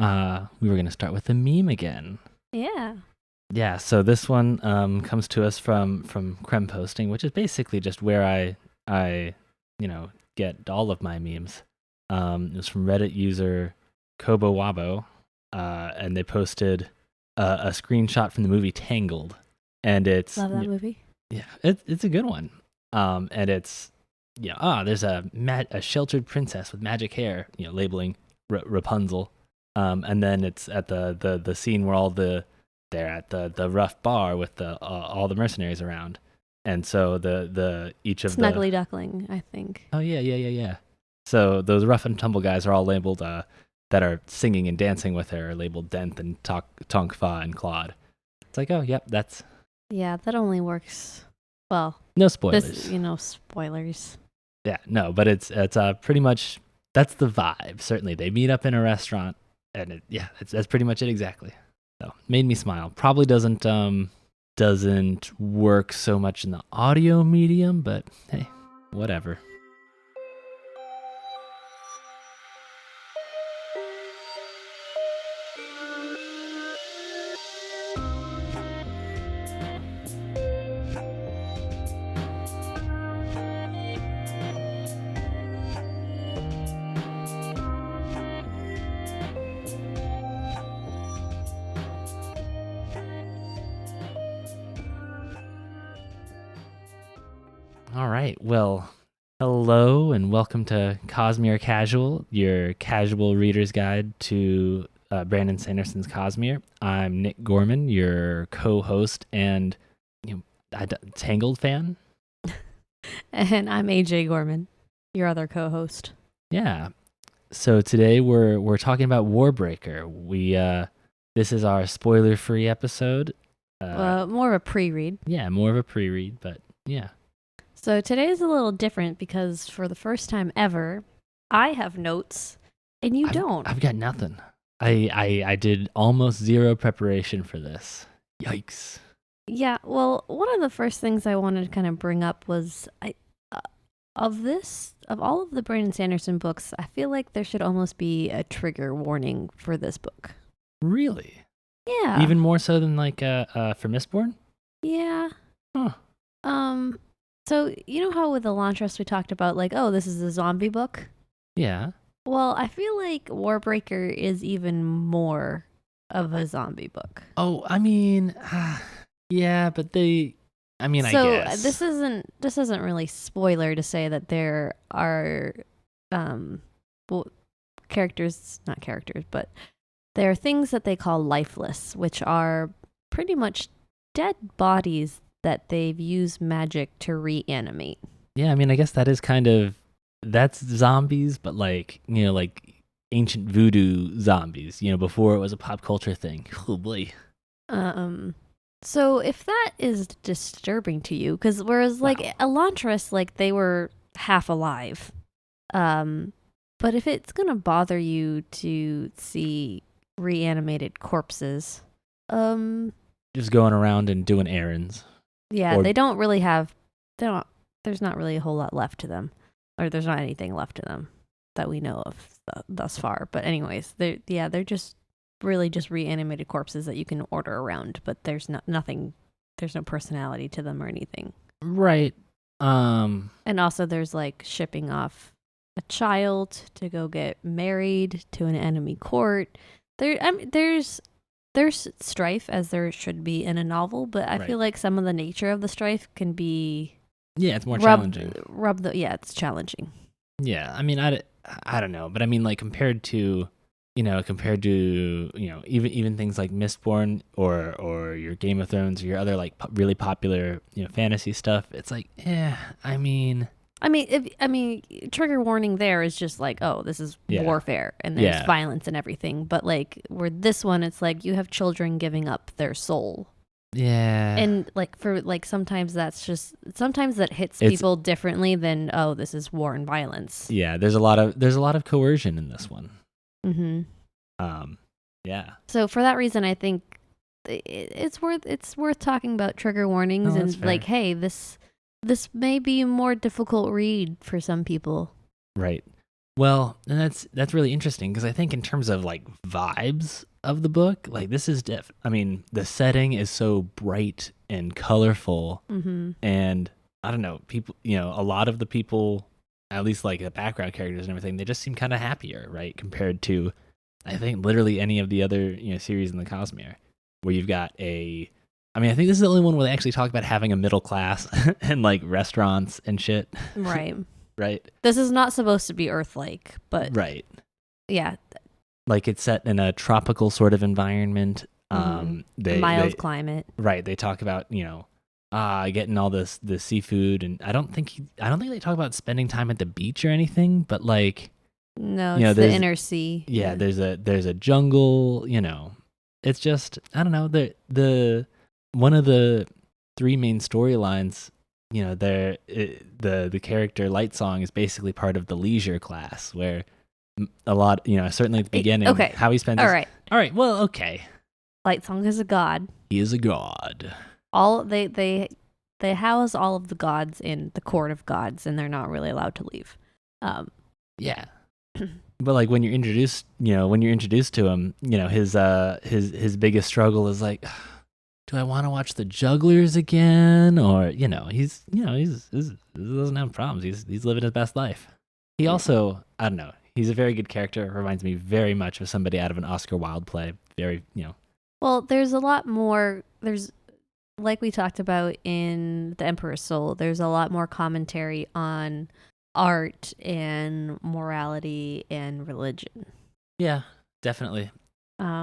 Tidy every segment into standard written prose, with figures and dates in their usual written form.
we were gonna start with the meme again. Yeah. Yeah, so this one comes to us from Creme Posting, which is basically just where I get all of my memes. It was from Reddit user Kobo Wabo, and they posted a screenshot from the movie Tangled, and it's Love that movie. yeah, it's a good one. And it's there's a sheltered princess with magic hair, labeling Rapunzel. And then it's at the scene where they're at the rough bar with the all the mercenaries around, and so the each of Snuggly Duckling, I think. Oh yeah. So those rough and tumble guys are all labeled that are singing and dancing with her are labeled Denth and Tonk Fa and Claude. It's like, oh yep, that's that only works. Well, no spoilers. Spoilers. Yeah, no, but it's pretty much that's the vibe. Certainly, they meet up in a restaurant, and that's pretty much it exactly. So made me smile. Probably doesn't work so much in the audio medium, but hey, whatever. All right. Well, hello and welcome to Cosmere Casual, your casual reader's guide to Brandon Sanderson's Cosmere. I'm Nick Gorman, your co-host and Tangled fan. And I'm AJ Gorman, your other co-host. Yeah. So today we're talking about Warbreaker. This is our spoiler-free episode. More of a pre-read. Yeah, more of a pre-read, but yeah. So today is a little different because for the first time ever, I have notes and you don't. I've got nothing. I did almost zero preparation for this. Yikes. Yeah, well, one of the first things I wanted to kind of bring up was of all of the Brandon Sanderson books, I feel like there should almost be a trigger warning for this book. Really? Yeah. Even more so than like for Mistborn? Yeah. Huh. So you know how with Elantris we talked about like, oh, this is a zombie book? Yeah. Well, I feel like Warbreaker is even more of a zombie book. Oh, I mean, yeah, but I guess. This isn't really spoiler to say that there are characters, not characters, but there are things that they call lifeless, which are pretty much dead bodies that they've used magic to reanimate. Yeah, I mean, I guess that's zombies, but like ancient voodoo zombies, before it was a pop culture thing. Oh boy. So if that is disturbing to you, because whereas like Elantris, like they were half alive, but if it's gonna bother you to see reanimated corpses, just going around and doing errands. Yeah, they don't really have. There's not really a whole lot left to them, or there's not anything left to them that we know of thus far. But anyways, they're just really just reanimated corpses that you can order around, but there's nothing. There's no personality to them or anything. Right. And also, there's like shipping off a child to go get married to an enemy court. There's strife, as there should be in a novel, but I feel like some of the nature of the strife can be... Yeah, it's more challenging. It's challenging. Yeah, I mean, I don't know, but I mean, like, compared to even things like Mistborn or your Game of Thrones or your other, like, really popular, fantasy stuff, it's like, trigger warning there is just like, oh, this is warfare and there's violence and everything. But like, where this one, it's like you have children giving up their soul. Yeah. And like for like sometimes that hits people differently than, oh, this is war and violence. Yeah, there's a lot of coercion in this one. Mm-hmm. Yeah. So for that reason, I think it's worth talking about trigger warnings and fair. Like, hey, this may be a more difficult read for some people. Right. Well, and that's really interesting because I think in terms of like vibes of the book, like this is I mean, the setting is so bright and colorful, Mm-hmm. and I don't know, people, a lot of the people, at least like the background characters and everything, they just seem kind of happier, right, compared to I think literally any of the other series in the Cosmere, where you've got a. I mean, I think this is the only one where they actually talk about having a middle class and like restaurants and shit. Right. Right. This is not supposed to be Earth-like, but Right. yeah. Like it's set in a tropical sort of environment. Mild climate. Right. They talk about getting all the seafood, and I don't think they talk about spending time at the beach or anything, but like no, it's the inner sea. Yeah, there's a jungle. It's just I don't know the one of the three main storylines. The character Light Song is basically part of the leisure class, where a lot, certainly at the beginning, okay, how he spends. All right. Well, okay. Light Song is a god. He is a god. All they house all of the gods in the court of gods, and they're not really allowed to leave. Yeah. But like when you're introduced to him, his biggest struggle is like, do I want to watch the jugglers again? Or, he doesn't have problems. He's living his best life. He also, I don't know, he's a very good character. Reminds me very much of somebody out of an Oscar Wilde play. Very, Well, there's a lot more, like we talked about in The Emperor's Soul, there's a lot more commentary on art and morality and religion. Yeah, definitely.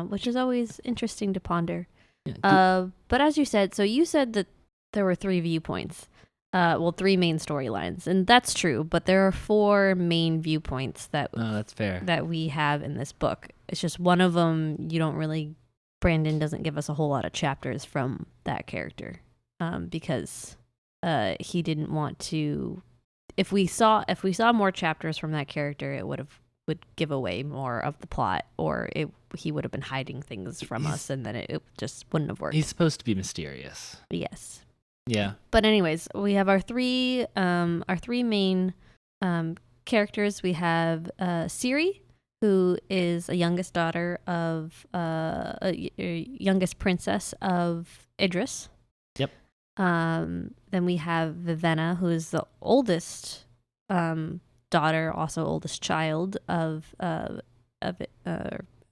Which is always interesting to ponder. Yeah. But as you said that there were 3 viewpoints. 3 main storylines, and that's true, but there are 4 main viewpoints that's fair. That we have in this book. It's just one of them Brandon doesn't give us a whole lot of chapters from that character, because he didn't want to. If we saw more chapters from that character, it would give away more of the plot, or he would have been hiding things from us, and then it just wouldn't have worked. He's supposed to be mysterious. Yes. Yeah. But anyways, we have our 3 main characters. We have Ciri, who is a youngest daughter of youngest princess of Idris. Yep. Then we have Vivenna, who is the oldest daughter, also oldest child of the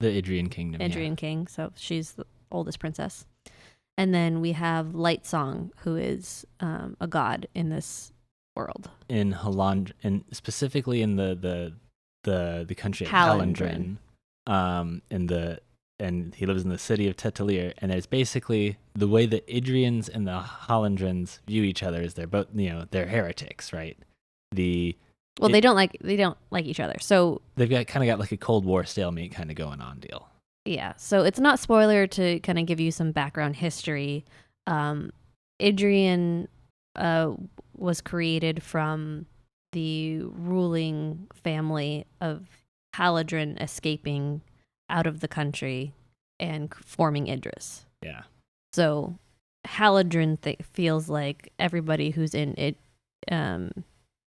Idrian Kingdom. Idrian King, so she's the oldest princess. And then we have Light Song, who is a god in this world. In Halandr, and specifically in the country of Halandrin. And he lives in the city of Tetalir, and there's basically the way the Idrians and the Halandrins view each other is they're both they're heretics, right? They don't like each other, so they've got like a Cold War stalemate kind of going on deal. Yeah, so it's not spoiler to kind of give you some background history. Idrian was created from the ruling family of Haladrin escaping out of the country and forming Idris. Yeah. So Haladrin feels like everybody who's in it,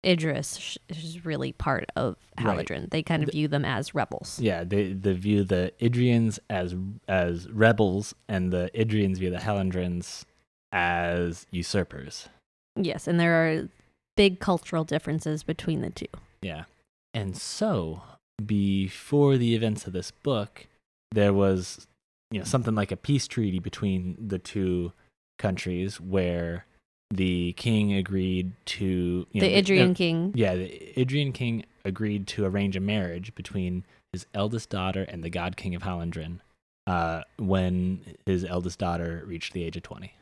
Idris is really part of Haladrin. Right. They kind of view them as rebels. Yeah, they view the Idrians as rebels, and the Idrians view the Halandrins as usurpers. Yes, and there are big cultural differences between the two. Yeah. And so, before the events of this book, there was, something like a peace treaty between the two countries where the king agreed to... the Idrian king. Yeah, the Idrian king agreed to arrange a marriage between his eldest daughter and the god king of Halandrin when his eldest daughter reached the age of 20.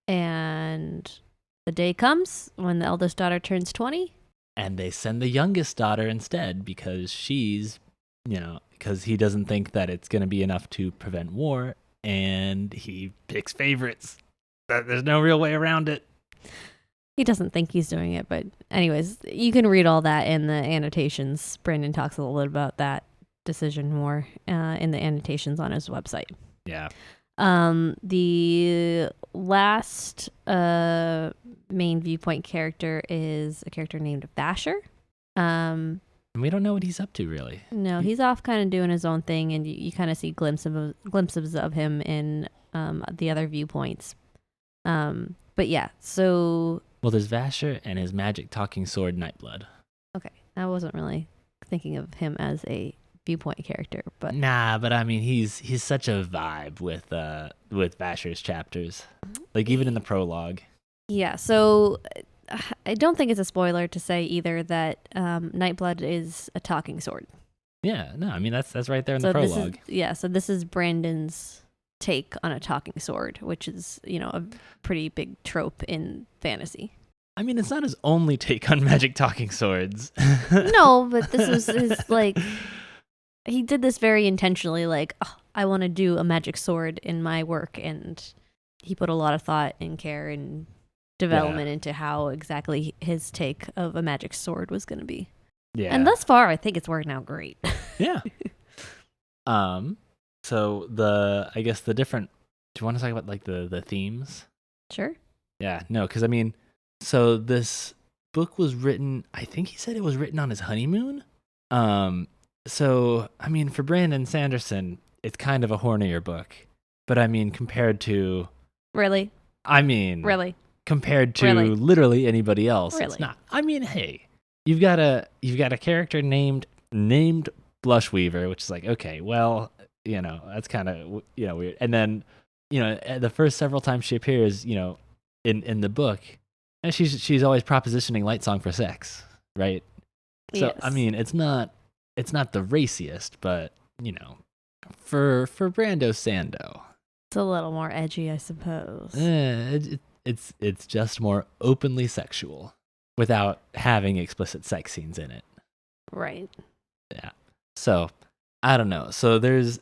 And the day comes when the eldest daughter turns 20. And they send the youngest daughter instead because she's, because he doesn't think that it's going to be enough to prevent war, and he picks favorites. There's no real way around it. He doesn't think he's doing it, but anyways, you can read all that in the annotations. Brandon talks a little bit about that decision more in the annotations on his website. Yeah. The last main viewpoint character is a character named Vasher. And we don't know what he's up to, really. No, he's off kind of doing his own thing, and you kind of see glimpses of him in the other viewpoints. But yeah, so... Well, there's Vasher and his magic talking sword, Nightblood. Okay, I wasn't really thinking of him as a viewpoint character, but... Nah, but I mean, he's such a vibe with Vasher's chapters. Like, even in the prologue. Yeah, so I don't think it's a spoiler to say either that Nightblood is a talking sword. Yeah, no, I mean, that's right there in the prologue. So this is Brandon's take on a talking sword, which is, a pretty big trope in fantasy. I mean, it's not his only take on magic talking swords. No, but this was his, like... He did this very intentionally, like, I want to do a magic sword in my work, and he put a lot of thought and care and development into how exactly his take of a magic sword was going to be. Yeah. And thus far, I think it's working out great. Yeah. So I guess the different... Do you want to talk about, like, the themes? Sure. Yeah, no, because, I mean, so this book was written... I think he said it was written on his honeymoon. So, I mean, for Brandon Sanderson, it's kind of a hornier book. But, I mean, compared to... Really? I mean... Really? Compared to literally anybody else, it's not. I mean, hey, you've got a character named Blushweaver, which is like, okay, well, that's kind of, weird. And then, the first several times she appears, in the book, and she's always propositioning Light Song for sex, right? So, Yes. I mean, it's not the raciest, but, for Brando Sando, It's a little more edgy, I suppose. It's just more openly sexual without having explicit sex scenes in it. Right. Yeah. So, I don't know. So there is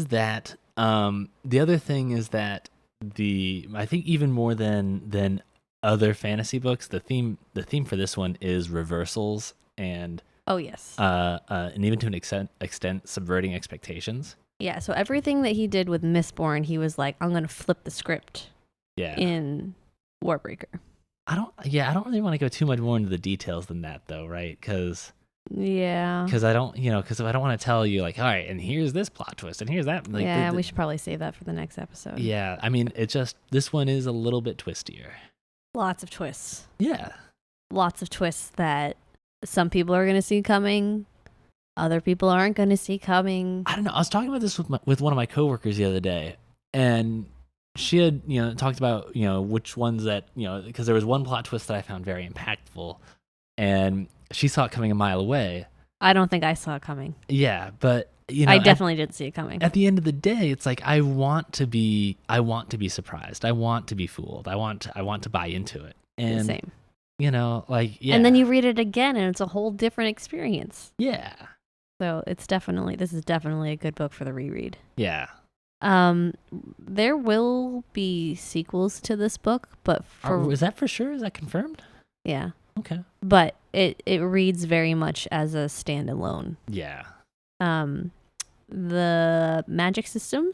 that. The other thing is that I think even more than other fantasy books, the theme for this one is reversals and Oh yes. And even to an extent subverting expectations. Yeah, so everything that he did with Mistborn, he was like, I'm going to flip the script. Yeah. In Warbreaker. I don't really want to go too much more into the details than that, though, right? Because I don't want to tell you, like, all right, and here's this plot twist, and here's that. Like, yeah, we should probably save that for the next episode. Yeah, I mean, this one is a little bit twistier. Lots of twists. Yeah. Lots of twists that some people are going to see coming, other people aren't going to see coming. I don't know. I was talking about this with one of my coworkers the other day, and she had, talked about, which ones that, because there was one plot twist that I found very impactful, and she saw it coming a mile away. I don't think I saw it coming. Yeah, but, I definitely didn't see it coming. At the end of the day, it's like, I want to be surprised. I want to be fooled. I want to buy into it. And, same. Yeah. And then you read it again, and it's a whole different experience. Yeah. So this is definitely a good book for the reread. Yeah. There will be sequels to this book, but is that for sure? Is that confirmed? Yeah. Okay. But it reads very much as a standalone. Yeah. The magic system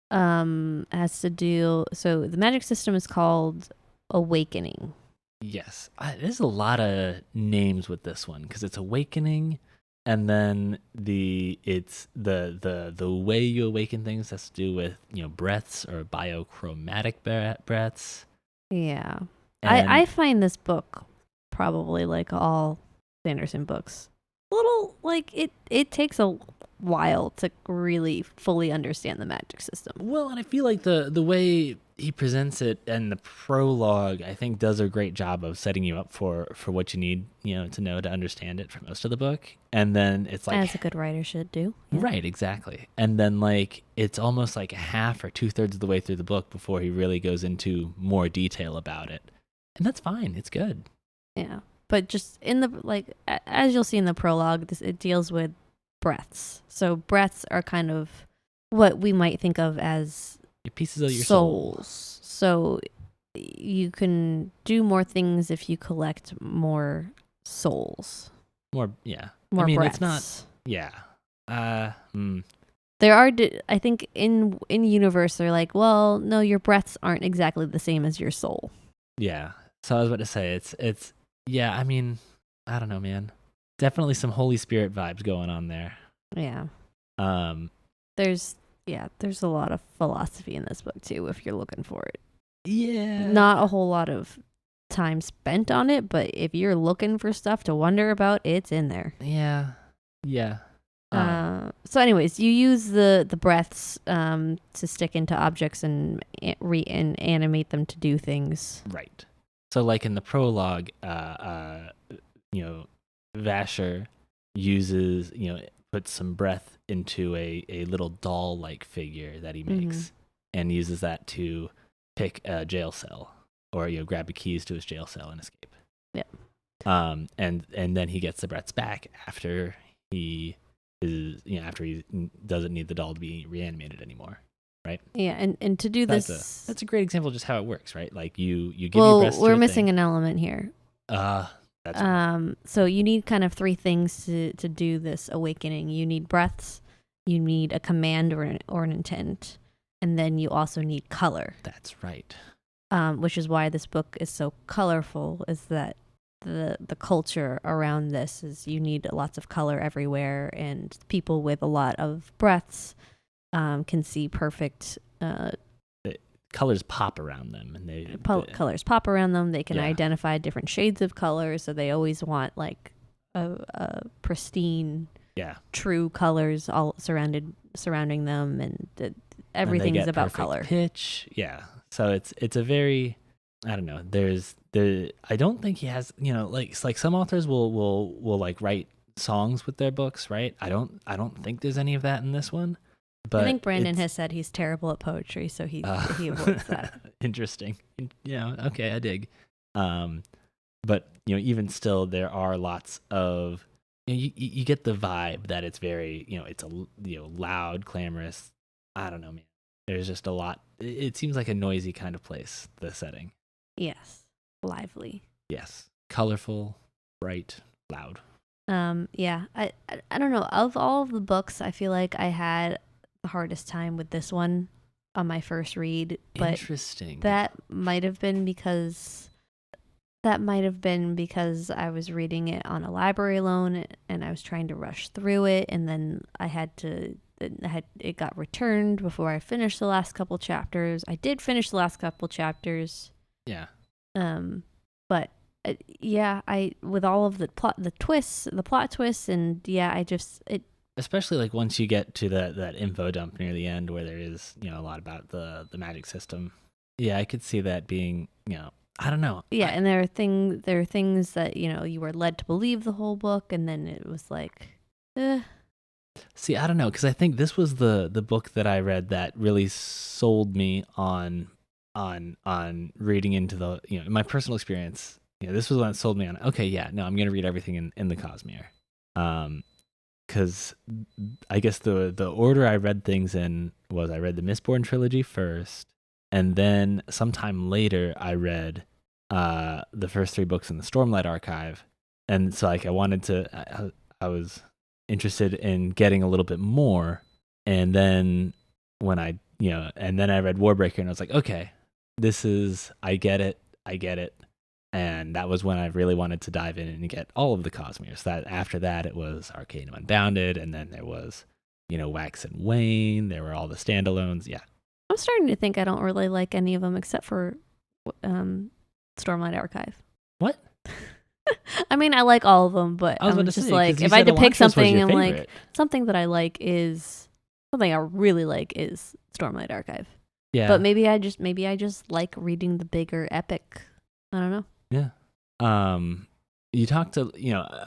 has to do. So the magic system is called Awakening. Yes, there's a lot of names with this one because it's Awakening, and then the way you awaken things has to do with breaths or biochromatic breaths. Yeah, I find this book probably like all Sanderson books, a little like it takes a while to really fully understand the magic system. Well, and I feel like the way he presents it and the prologue, I think, does a great job of setting you up for what you need, to know to understand it for most of the book. And then it's like, as a good writer should do. Yeah. Right, exactly. And then like it's almost like a half or 2/3 of the way through the book before he really goes into more detail about it. And that's fine. It's good. Yeah. But just in the as you'll see in the prologue, it deals with breaths. So breaths are kind of what we might think of as pieces of your souls. So you can do more things if you collect more souls. More, yeah. More breaths. It's not. Yeah. There are, I think, in universe, they're like, well, no, your breaths aren't exactly the same as your soul. Yeah. So I was about to say, it's. Yeah. I mean, I don't know, man. definitely some Holy Spirit vibes going on there. Yeah. Um, There's a lot of philosophy in this book too, if you're looking for it. yeah. Not a whole lot of time spent on it, but if you're looking for stuff to wonder about, it's in there. Yeah. Yeah. So anyways, you use the breaths to stick into objects and animate them to do things. Right. So like in the prologue, Vasher uses, puts some breath into a little doll-like figure that he makes and uses that to pick a jail cell or, grab the keys to his jail cell and escape. Yeah. And then he gets the breaths back after he after he doesn't need the doll to be reanimated anymore. Right. Yeah, and to do this, that's a great example of just how it works, right? Like you give well, your breath. We're missing an element here. That's so you need kind of three things to do this awakening. You need breaths, you need a command or an intent, and then you also need color. That's right. Which is why this book is so colorful. Is that the culture around this is you need lots of color everywhere, and people with a lot of breaths can see perfect. Colors pop around them, and colors pop around them. They can identify different shades of color, so they always want like a pristine, true colors all surrounding them, and everything is about color. Pitch, So it's a very, I don't know. I don't think he has, like some authors will like write songs with their books, right? I don't think there's any of that in this one. But I think Brandon has said he's terrible at poetry, so he avoids that. Interesting. Okay, I dig. But even still, there are lots of you get the vibe that it's very it's a loud, clamorous. I don't know, man. There's just a lot. It seems like a noisy kind of place. The setting. Yes, lively. Yes, colorful, bright, loud. Yeah. I don't know. Of all of the books, I feel like I had the hardest time with this one on my first read. But interesting. That might have been because I was reading it on a library loan and I was trying to rush through it, and then it got returned before I finished the last couple chapters. I did finish the last couple chapters. Yeah. But I with all of the plot twists, and especially like once you get to that info dump near the end where there is a lot about the magic system. Yeah, I could see that being I don't know. Yeah, and there are things that you were led to believe the whole book, and then it was like, See, I don't know, because I think this was the book that I read that really sold me on reading into the in my personal experience. This was one that sold me on. Okay, yeah, no, I'm gonna read everything in the Cosmere. Because I guess the order I read things in was I read the Mistborn trilogy first, and then sometime later I read the first 3 books in the Stormlight Archive, and so like I was interested in getting a little bit more, and then when I read Warbreaker and I was like, okay, I get it. And that was when I really wanted to dive in and get all of the Cosmere. So that after that, it was Arcanum Unbounded, and then there was, Wax and Wane. There were all the standalones. Yeah, I'm starting to think I don't really like any of them except for Stormlight Archive. What? I mean, I like all of them, but I'm just like, if I had to pick something, I'm like, something that I like is something I really like is Stormlight Archive. Yeah, but maybe I just like reading the bigger epic. I don't know. Yeah. You talked to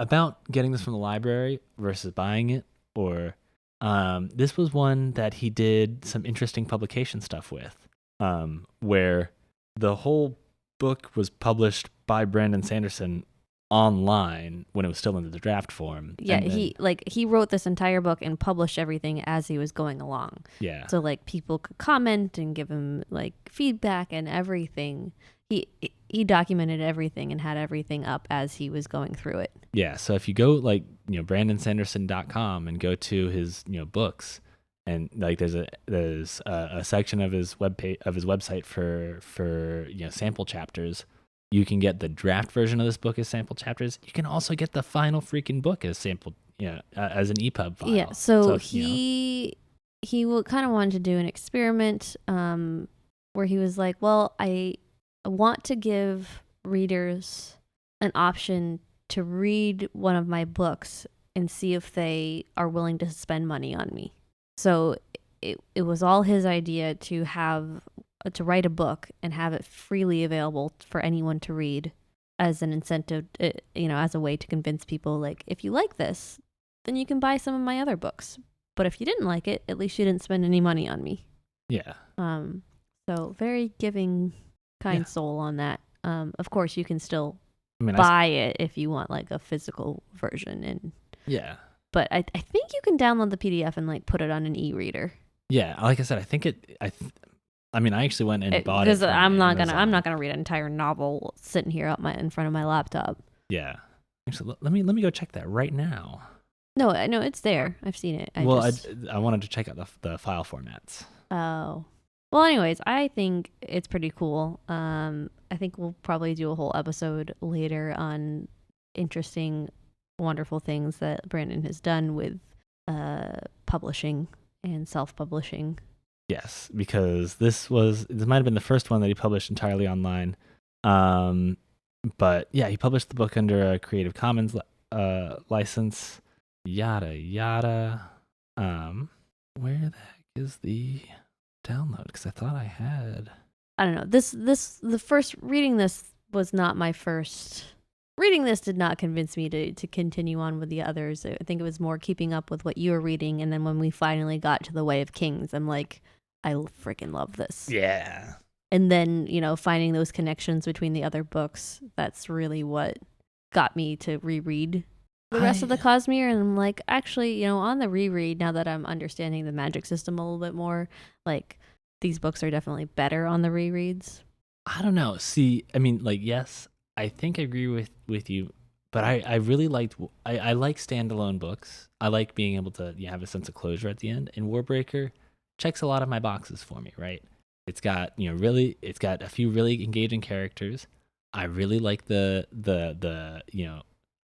about getting this from the library versus buying it, or this was one that he did some interesting publication stuff with, where the whole book was published by Brandon Sanderson online when it was still in the draft form. Yeah, he wrote this entire book and published everything as he was going along. Yeah. So like people could comment and give him like feedback and everything. He documented everything and had everything up as he was going through it. Yeah, so if you go brandonsanderson.com and go to his books, and like there's a section of his website for sample chapters. You can get the draft version of this book as sample chapters. You can also get the final freaking book as sample, as an EPUB file. Yeah, so he kind of wanted to do an experiment where he was like, well, I want to give readers an option to read one of my books and see if they are willing to spend money on me. So it was all his idea to write a book and have it freely available for anyone to read as an incentive, as a way to convince people, like, if you like this, then you can buy some of my other books. But if you didn't like it, at least you didn't spend any money on me. Yeah. So very giving, kind soul on that. Of course, you can still buy it if you want like a physical version, and But I think you can download the PDF and like put it on an e-reader. Yeah, like I said, I think I actually went and bought it. Because I'm not gonna read an entire novel sitting here in front of my laptop. Yeah. Actually, let me go check that right now. No, it's there. I've seen it. I wanted to check out the file formats. Oh. Well, anyways, I think it's pretty cool. I think we'll probably do a whole episode later on interesting, wonderful things that Brandon has done with publishing and self-publishing. Yes, this might have been the first one that he published entirely online. But yeah, he published the book under a Creative Commons license. Yada yada. Where the heck is the download? Because I thought I had. I don't know. The first reading this was not my first. Reading this did not convince me to continue on with the others. I think it was more keeping up with what you were reading, and then when we finally got to The Way of Kings, I'm like, I freaking love this. Yeah. And then, finding those connections between the other books, that's really what got me to reread the rest of the Cosmere. And I'm like, actually, on the reread, now that I'm understanding the magic system a little bit more, like, these books are definitely better on the rereads. I don't know. See, I mean, like, yes, I think I agree with you, but I really liked, I like standalone books. I like being able to have a sense of closure at the end. And Warbreaker checks a lot of my boxes for me, right? It's got, it's got a few really engaging characters. I really like the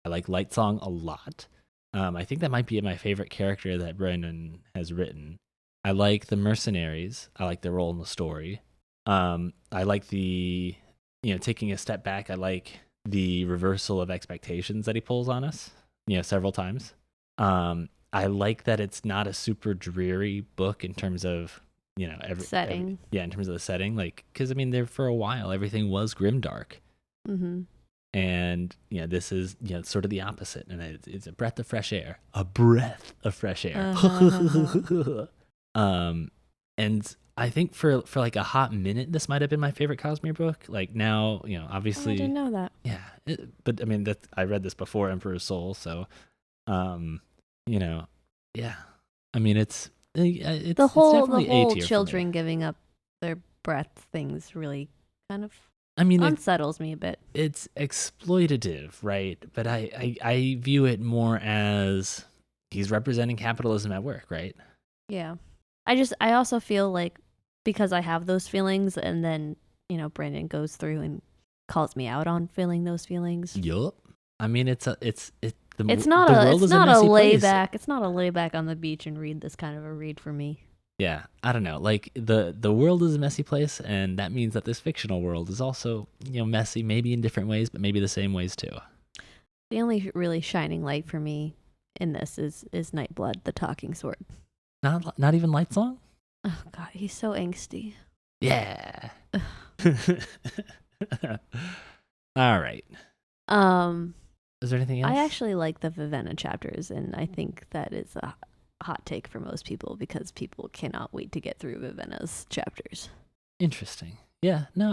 I like Lightsong a lot. I think that might be my favorite character that Brandon has written. I like the mercenaries. I like their role in the story. I like the, taking a step back, I like the reversal of expectations that he pulls on us, several times. I like that it's not a super dreary book in terms of, setting. In terms of the setting, like, because there for a while everything was grimdark. Mm-hmm. And this is sort of the opposite, and it's a breath of fresh air. A breath of fresh air. And I think for like a hot minute, this might have been my favorite Cosmere book. Like now, obviously, I didn't know that. Yeah, but I read this before Emperor's Soul, so, yeah. It's the whole children giving up their breath things really kind of unsettles me a bit. It's exploitative, right? But I view it more as he's representing capitalism at work, right? Yeah. I also feel like because I have those feelings, and then, Brandon goes through and calls me out on feeling those feelings. Yup. It's not a layback. It's not a layback on the beach and read this kind of a read for me. Yeah, I don't know. Like the world is a messy place, and that means that this fictional world is also, messy, maybe in different ways, but maybe the same ways too. The only really shining light for me in this is Nightblood, the talking sword. Not even Lightsong? Oh god, he's so angsty. Yeah. All right. Is there anything else? I actually like the Vivenna chapters, and I think that is a hot take for most people because people cannot wait to get through Vivenna's chapters. Interesting. Yeah. No,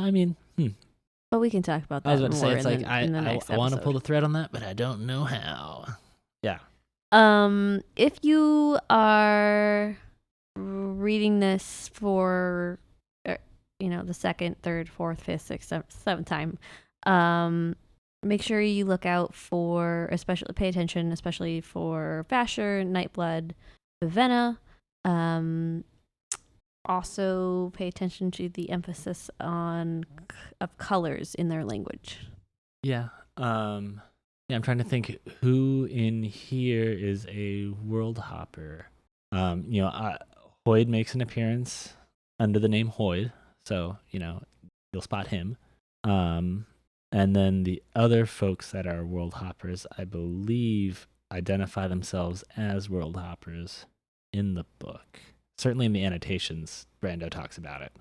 But we can talk about that. I was about to say, it's I want to pull the thread on that, but I don't know how. Yeah. If you are reading this for, the second, third, fourth, fifth, sixth, seventh time, make sure you look out for, pay attention, especially for Vasher, Nightblood, Vivenna. also pay attention to the emphasis of colors in their language. Yeah. Yeah, I'm trying to think who in here is a world hopper. Hoyd makes an appearance under the name Hoyd, so you'll spot him. And then the other folks that are world hoppers, I believe, identify themselves as world hoppers in the book. Certainly in the annotations, Brando talks about it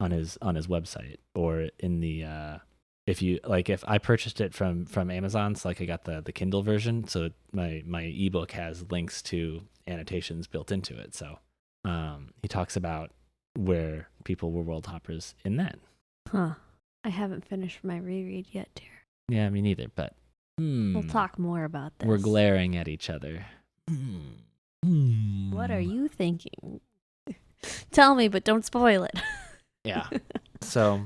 on his website, or in the if I purchased it from Amazon, so like I got the Kindle version, so my ebook has links to annotations built into it. So he talks about where people were world hoppers in that. Huh. I haven't finished my reread yet, dear. Yeah, me neither, but we'll talk more about this. We're glaring at each other. What are you thinking? Tell me, but don't spoil it. Yeah. So,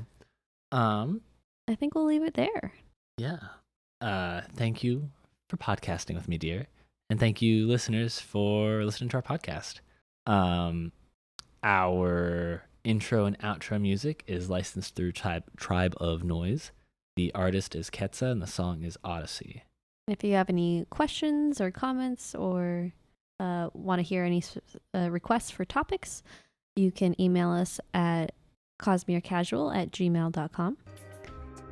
I think we'll leave it there. Yeah. Thank you for podcasting with me, dear. And thank you, listeners, for listening to our podcast. Our intro and outro music is licensed through Tribe of Noise. The artist is Ketsa, and the song is Odyssey. If you have any questions or comments, or want to hear any requests for topics, you can email us at cosmerecasual@gmail.com.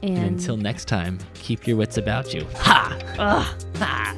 And until next time, keep your wits about you. Ha! Ugh. Ha!